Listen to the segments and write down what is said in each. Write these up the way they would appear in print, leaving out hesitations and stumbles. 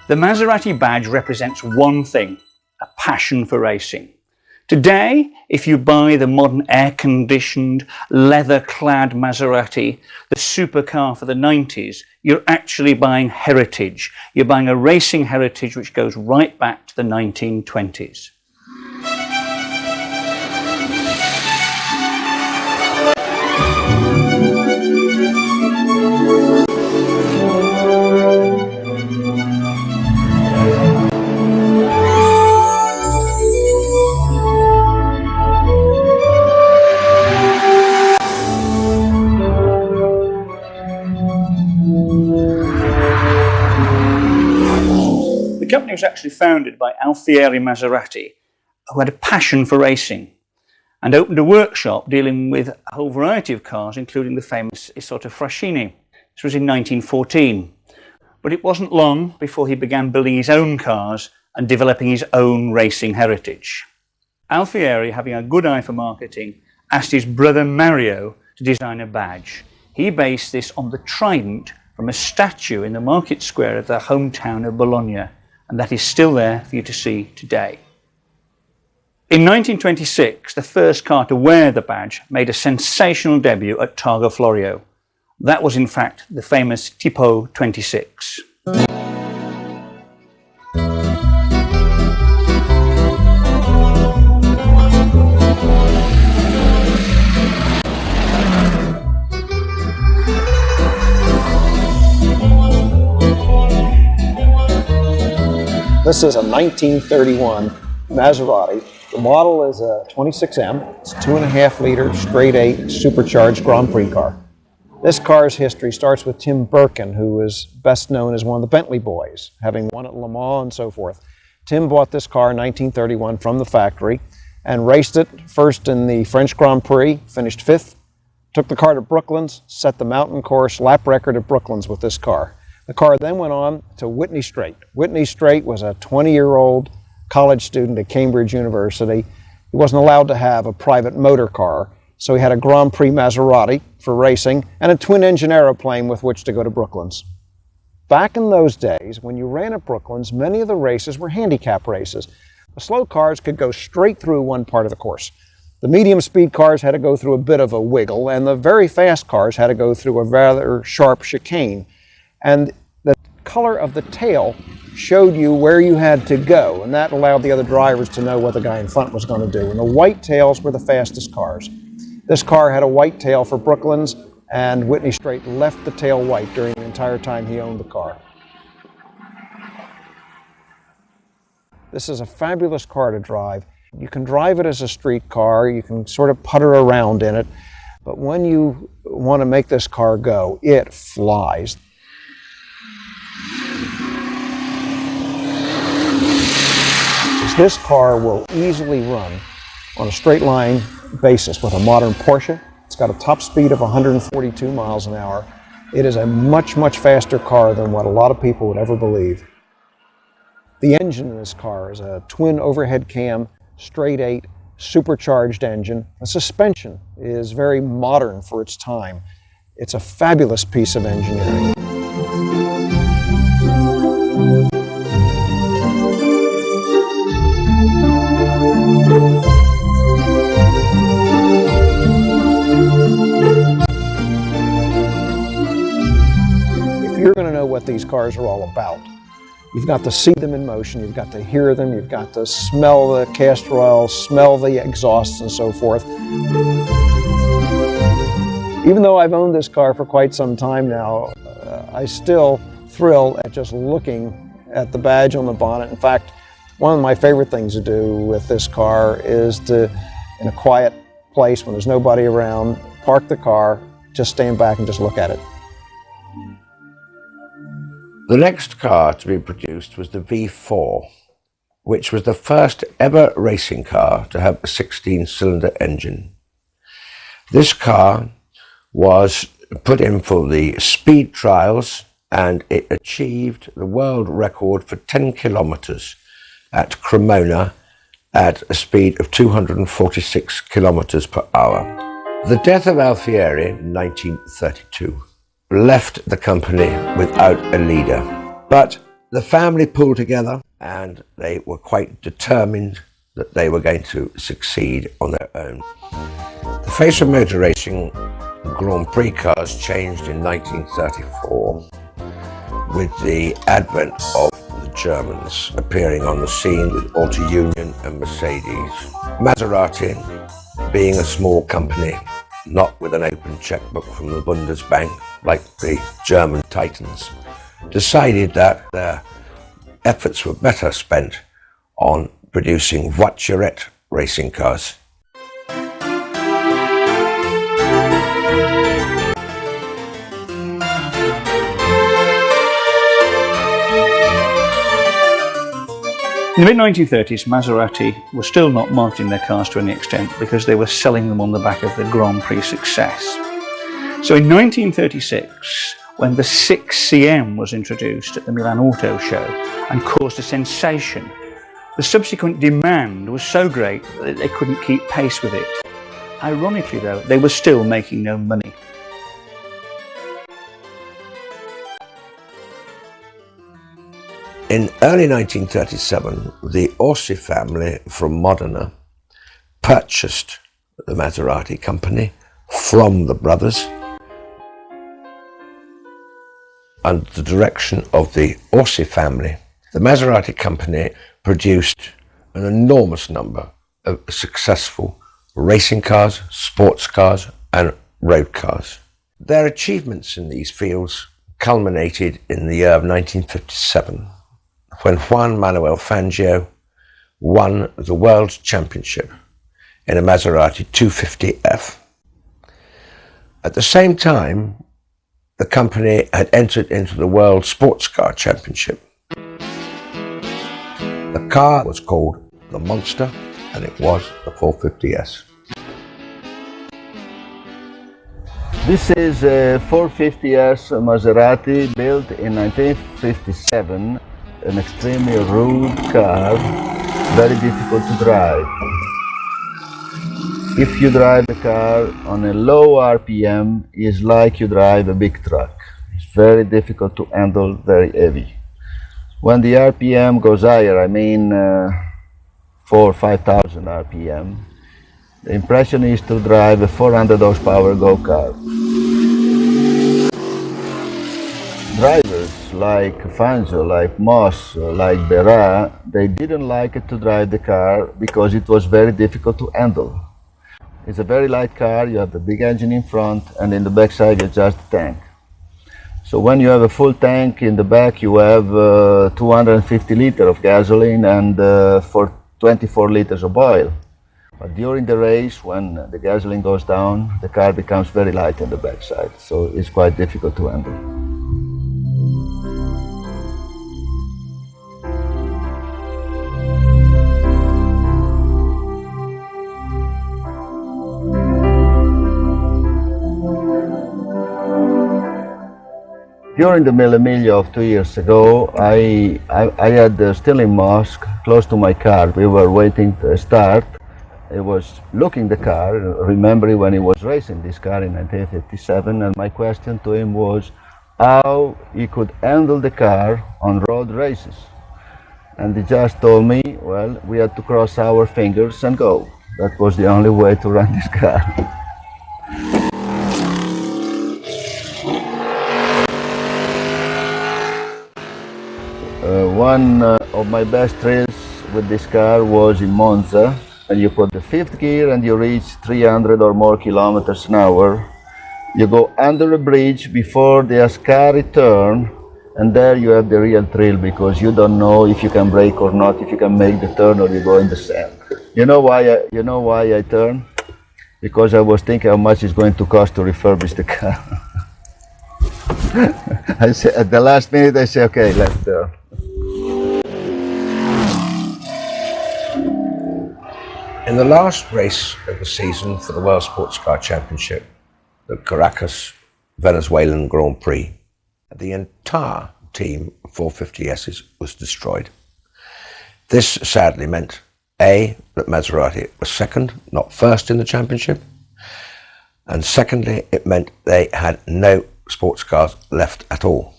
The Maserati badge represents one thing: a passion for racing. Today, if you buy the modern air-conditioned, leather-clad Maserati, the supercar for the 90s, you're actually buying heritage. You're buying a racing heritage which goes right back to the 1920s. The company was actually founded by Alfieri Maserati, who had a passion for racing, and opened a workshop dealing with a whole variety of cars, including the famous Isotta Fraschini. This was in 1914. But it wasn't long before he began building his own cars and developing his own racing heritage. Alfieri, having a good eye for marketing, asked his brother Mario to design a badge. He based this on the trident from a statue in the market square of their hometown of Bologna, and that is still there for you to see today. In 1926, the first car to wear the badge made a sensational debut at Targa Florio. That was in fact the famous Tipo 26. This is a 1931 Maserati. The model is a 26M. It's a 2.5 liter straight 8 supercharged Grand Prix car. This car's history starts with Tim Birkin, who is best known as one of the Bentley boys, having won at Le Mans and so forth. Tim bought this car in 1931 from the factory and raced it first in the French Grand Prix, finished 5th, took the car to Brooklands, set the mountain course lap record at Brooklands with this car. The car then went on to Whitney Straight. Whitney Straight was a 20-year-old college student at Cambridge University. He wasn't allowed to have a private motor car, so he had a Grand Prix Maserati for racing and a twin-engine aeroplane with which to go to Brooklands. Back in those days, when you ran at Brooklands, many of the races were handicap races. The slow cars could go straight through one part of the course. The medium-speed cars had to go through a bit of a wiggle, and the very fast cars had to go through a rather sharp chicane. And the color of the tail showed you where you had to go, and that allowed the other drivers to know what the guy in front was going to do. And the white tails were the fastest cars. This car had a white tail for Brooklands, and Whitney Straight left the tail white during the entire time he owned the car. This is a fabulous car to drive. You can drive it as a street car, you can sort of putter around in it, but when you want to make this car go, it flies. This car will easily run on a straight line basis with a modern Porsche. It's got a top speed of 142 miles an hour. It is a much, much faster car than what a lot of people would ever believe. The engine in this car is a twin overhead cam, straight 8, supercharged engine. The suspension is very modern for its time. It's a fabulous piece of engineering. If you're going to know what these cars are all about, you've got to see them in motion, you've got to hear them, you've got to smell the castor oil, smell the exhausts and so forth. Even though I've owned this car for quite some time now, I still thrill at just looking at the badge on the bonnet. In fact, one of my favorite things to do with this car is to, in a quiet place when there's nobody around, park the car, just stand back and just look at it. The next car to be produced was the V4, which was the first ever racing car to have a 16-cylinder engine. This car was put in for the speed trials, and it achieved the world record for 10 kilometers at Cremona at a speed of 246 kilometers per hour. The death of Alfieri in 1932 left the company without a leader. But The family pulled together and they were quite determined that they were going to succeed on their own. The face of motor racing Grand Prix cars changed in 1934 with the advent of the Germans appearing on the scene with Auto Union and Mercedes. Maserati, being a small company, not with an open checkbook from the Bundesbank like the German titans, decided that their efforts were better spent on producing voiturette racing cars. In the mid-1930s, Maserati were still not marketing their cars to any extent because they were selling them on the back of the Grand Prix success. So in 1936, when the 6cm was introduced at the Milan Auto Show and caused a sensation, the subsequent demand was so great that they couldn't keep pace with it. Ironically though, they were still making no money. In early 1937, the Orsi family from Modena purchased the Maserati company from the brothers under the direction of the Orsi family. The Maserati company produced an enormous number of successful racing cars, sports cars and road cars. Their achievements in these fields culminated in the year of 1957 when Juan Manuel Fangio won the World Championship in a Maserati 250F. At the same time, the company had entered into the World Sports Car Championship. The car was called the Monster and it was the 450S. This is a 450S Maserati built in 1957. An extremely rude car, very difficult to drive. If you drive the car on a low RPM, it's like you drive a big truck. It's very difficult to handle, very heavy. When the RPM goes higher, I mean 4,000 or 5,000 RPM, the impression is to drive a 400 horsepower go-kart. Drivers like Fangio, like Moss, like Berra, they didn't like it to drive the car because it was very difficult to handle. It's a very light car, you have the big engine in front and in the back side you just a tank. So when you have a full tank in the back you have 250 liters of gasoline and 24 liters of oil. But during the race, when the gasoline goes down, the car becomes very light in the back side, so it's quite difficult to handle. During the Mille Miglia of 2 years ago, I had still in mosque close to my car. We were waiting to start. I was looking the car, remembering when he was racing this car in 1957, and my question to him was how he could handle the car on road races. And he just told me, well, we had to cross our fingers and go. That was the only way to run this car. One of my best thrills with this car was in Monza, and you put the fifth gear and you reach 300 or more kilometers an hour. You go under a bridge before the Ascari turn, and there you have the real thrill because you don't know if you can brake or not, if you can make the turn or you go in the sand. You know why I turn? Because I was thinking how much it's going to cost to refurbish the car. I say, at the last minute I say, okay, let's turn. In the last race of the season for the World Sports Car Championship, the Caracas Venezuelan Grand Prix, the entire team of 450Ss was destroyed. This sadly meant, A, that Maserati was second, not first in the championship, and secondly, it meant they had no sports cars left at all.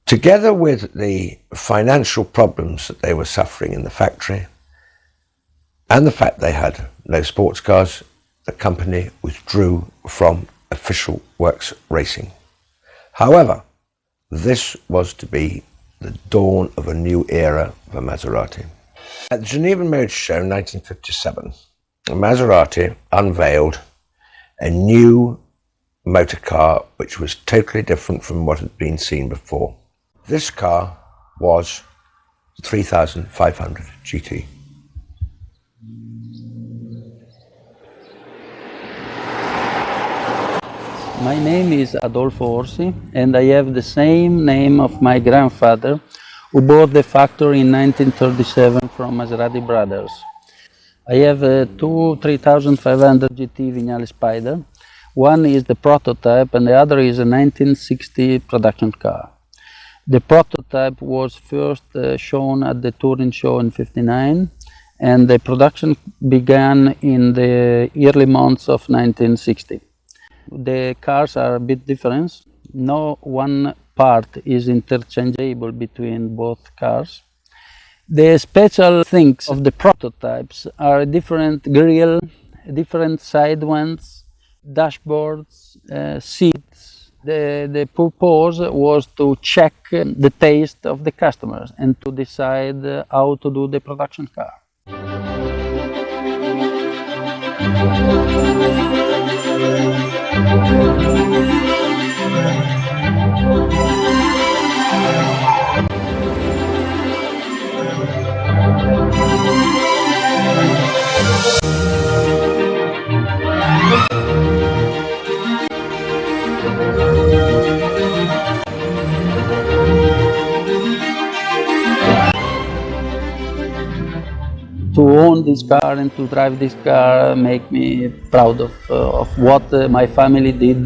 Together with the financial problems that they were suffering in the factory and the fact they had no sports cars, the company withdrew from official works racing. However, this was to be the dawn of a new era for Maserati. At the Geneva Motor Show in 1957, Maserati unveiled a new motor car which was totally different from what had been seen before. This car was 3500 GT. My name is Adolfo Orsi, and I have the same name of my grandfather, who bought the factory in 1937 from Maserati brothers. I have two 3500 GT Vignale Spider. One is the prototype and the other is a 1960 production car. The prototype was first shown at the Turin show in '59, and the production began in the early months of 1960. The cars are a bit different. No one part is interchangeable between both cars. The special things of the prototypes are a different grille, different side ones, dashboards, seats. The purpose was to check the taste of the customers and to decide how to do the production car. To own this car and to drive this car make me proud of what my family did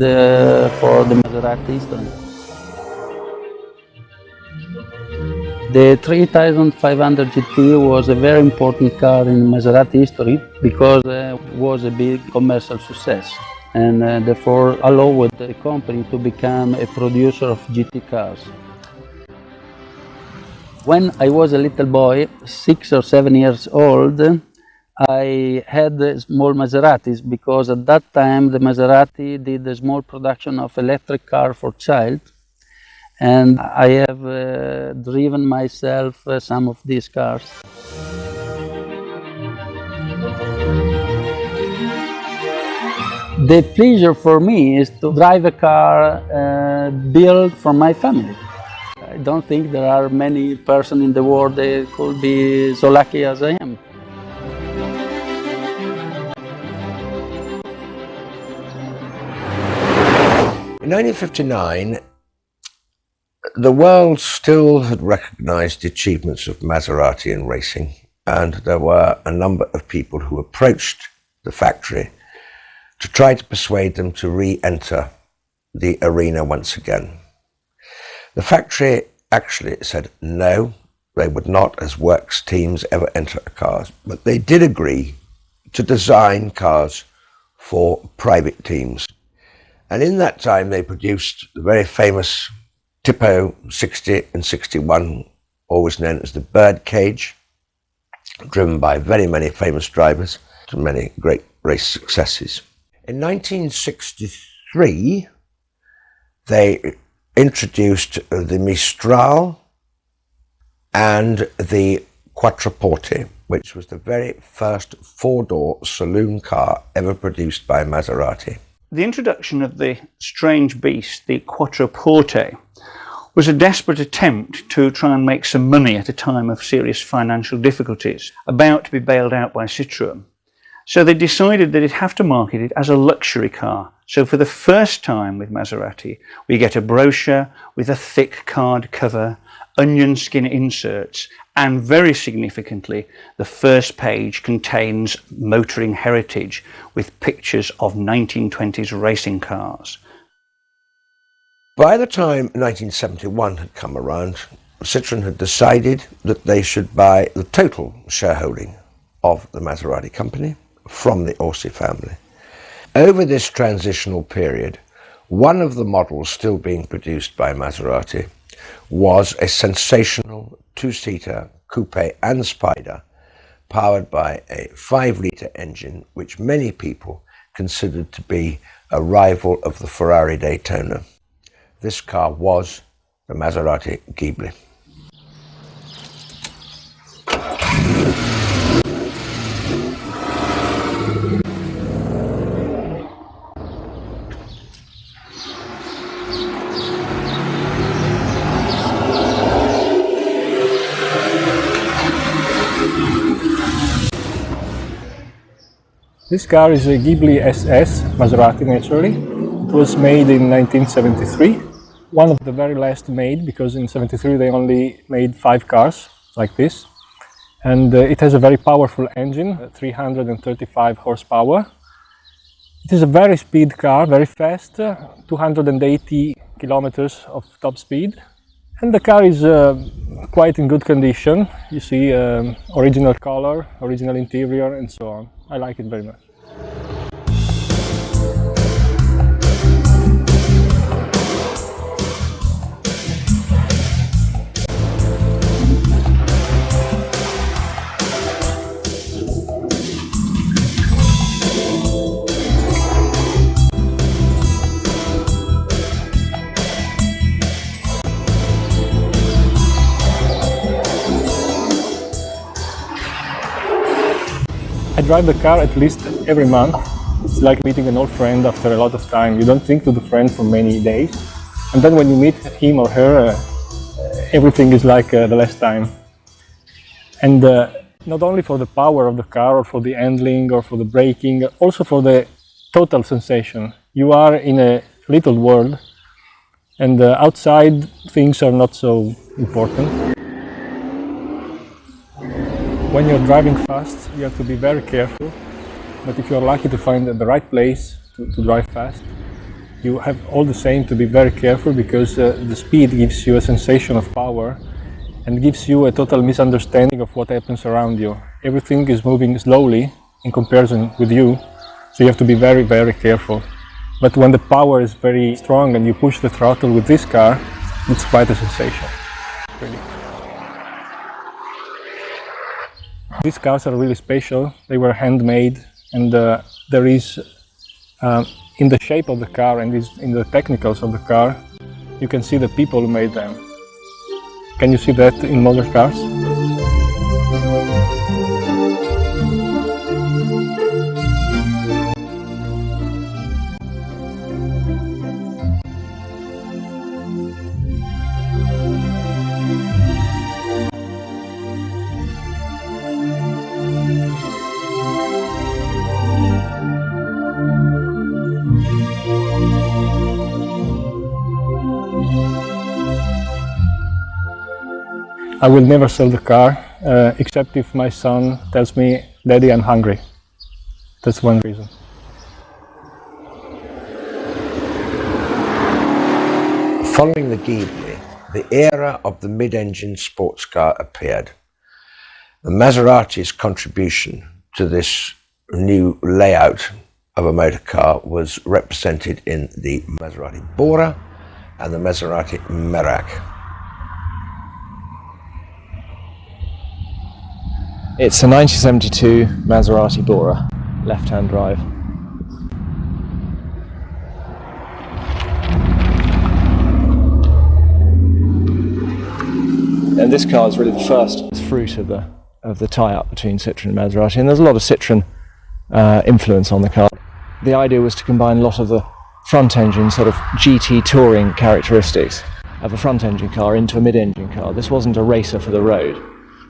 for the Maserati history. The 3500 GT was a very important car in Maserati history because it was a big commercial success and therefore allowed the company to become a producer of GT cars. When I was a little boy, 6 or 7 years old, I had small Maseratis because at that time the Maserati did a small production of electric car for child, and I have driven myself some of these cars. The pleasure for me is to drive a car built for my family. I don't think there are many persons in the world that could be so lucky as I am. In 1959, the world still had recognized the achievements of Maserati in racing, and there were a number of people who approached the factory to try to persuade them to re-enter the arena once again. The factory actually said no, they would not, as works teams, ever enter cars, but they did agree to design cars for private teams. And in that time they produced the very famous Tipo 60 and 61, always known as the bird cage, driven by very many famous drivers to many great race successes. In 1963, they introduced the Mistral and the Quattroporte, which was the very first four-door saloon car ever produced by Maserati. The introduction of the strange beast, the Quattroporte, was a desperate attempt to try and make some money at a time of serious financial difficulties, about to be bailed out by Citroën. So they decided that they'd have to market it as a luxury car. So for the first time with Maserati, we get a brochure with a thick card cover, onion skin inserts, and very significantly, the first page contains motoring heritage with pictures of 1920s racing cars. By the time 1971 had come around, Citroën had decided that they should buy the total shareholding of the Maserati company from the Orsi family. Over this transitional period, one of the models still being produced by Maserati was a sensational two-seater coupe and spider powered by a 5-litre engine which many people considered to be a rival of the Ferrari Daytona. This car was the Maserati Ghibli. This car is a Ghibli SS, Maserati naturally. It was made in 1973, one of the very last made, because in 73 they only made 5 cars like this. And it has a very powerful engine, 335 horsepower. It is a very speed car, very fast, 280 kilometers of top speed. And the car is quite in good condition. You see original color, original interior and so on. I like it very much. I drive the car at least every month. It's like meeting an old friend after a lot of time. You don't think to the friend for many days. And then when you meet him or her, everything is like the last time. And not only for the power of the car or for the handling or for the braking, also for the total sensation. You are in a little world and outside things are not so important. When you're driving fast, you have to be very careful, but if you're lucky to find the right place to drive fast, you have all the same to be very careful, because the speed gives you a sensation of power and gives you a total misunderstanding of what happens around you. Everything is moving slowly in comparison with you, so you have to be very, very careful. But when the power is very strong and you push the throttle with this car, it's quite a sensation, really. These cars are really special. They were handmade, and there is, in the shape of the car and in the technicals of the car, you can see the people who made them. Can you see that in modern cars? I will never sell the car, except if my son tells me, "Daddy, I'm hungry." That's one reason. Following the Ghibli, the era of the mid-engine sports car appeared. The Maserati's contribution to this new layout of a motor car was represented in the Maserati Bora and the Maserati Merak. It's a 1972 Maserati Bora, left-hand drive. And this car is really the first fruit of the tie-up between Citroën and Maserati, and there's a lot of Citroën influence on the car. The idea was to combine a lot of the front-engine sort of GT touring characteristics of a front-engine car into a mid-engine car. This wasn't a racer for the road.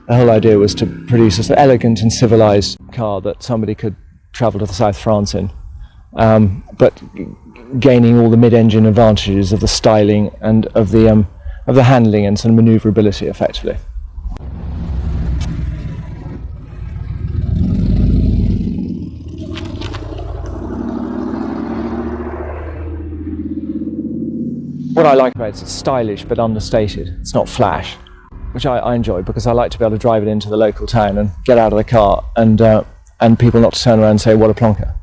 The whole idea was to produce this elegant and civilized car that somebody could travel to the South France in, but gaining all the mid-engine advantages of the styling and of the handling and some maneuverability, effectively. What I like about it is it's stylish but understated. It's not flash, which I enjoy, because I like to be able to drive it into the local town and get out of the car and people not to turn around and say, "What a plonker."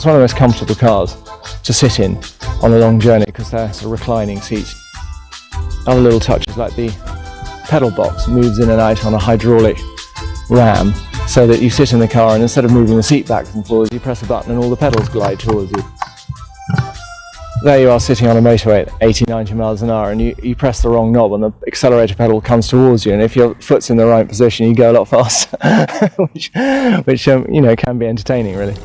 one of the most comfortable cars to sit in on a long journey because they're sort of reclining seats. Other little touches like the pedal box moves in and out on a hydraulic ram so that you sit in the car and instead of moving the seat backwards and forwards, you press a button and all the pedals glide towards you. There you are sitting on a motorway at 80, 90 miles an hour and you press the wrong knob and the accelerator pedal comes towards you, and if your foot's in the right position you go a lot faster, which you know, can be entertaining really.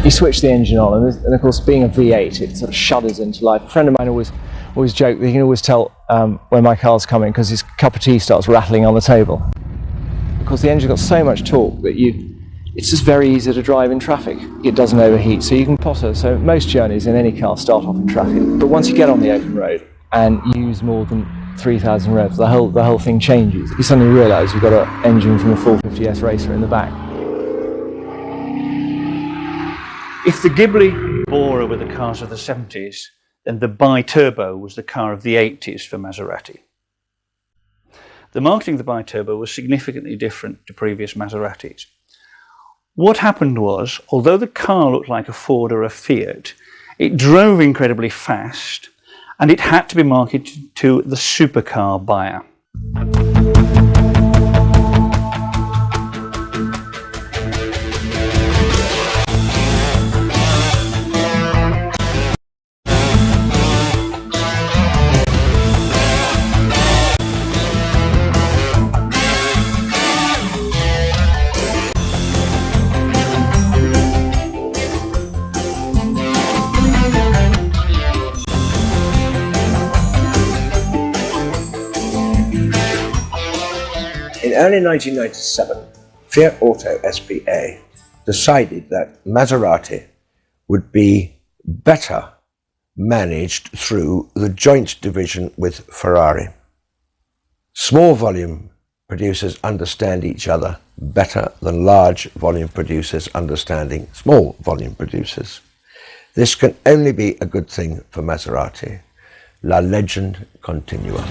You switch the engine on and of course being a V8 it sort of shudders into life. A friend of mine always joked that he can always tell when my car's coming because his cup of tea starts rattling on the table. Because the engine's got so much torque that it's just very easy to drive in traffic. It doesn't overheat, so you can potter. So most journeys in any car start off in traffic. But once you get on the open road and use more than 3,000 revs, the whole thing changes. You suddenly realise you've got an engine from a 450S racer in the back. If the Ghibli Bora were the cars of the 70s, then the bi-turbo was the car of the 80s for Maserati. The marketing of the bi-turbo was significantly different to previous Maseratis. What happened was, although the car looked like a Ford or a Fiat, it drove incredibly fast and it had to be marketed to the supercar buyer. In early 1997, Fiat Auto SPA decided that Maserati would be better managed through the joint division with Ferrari. Small volume producers understand each other better than large volume producers understanding small volume producers. This can only be a good thing for Maserati. La legend continua.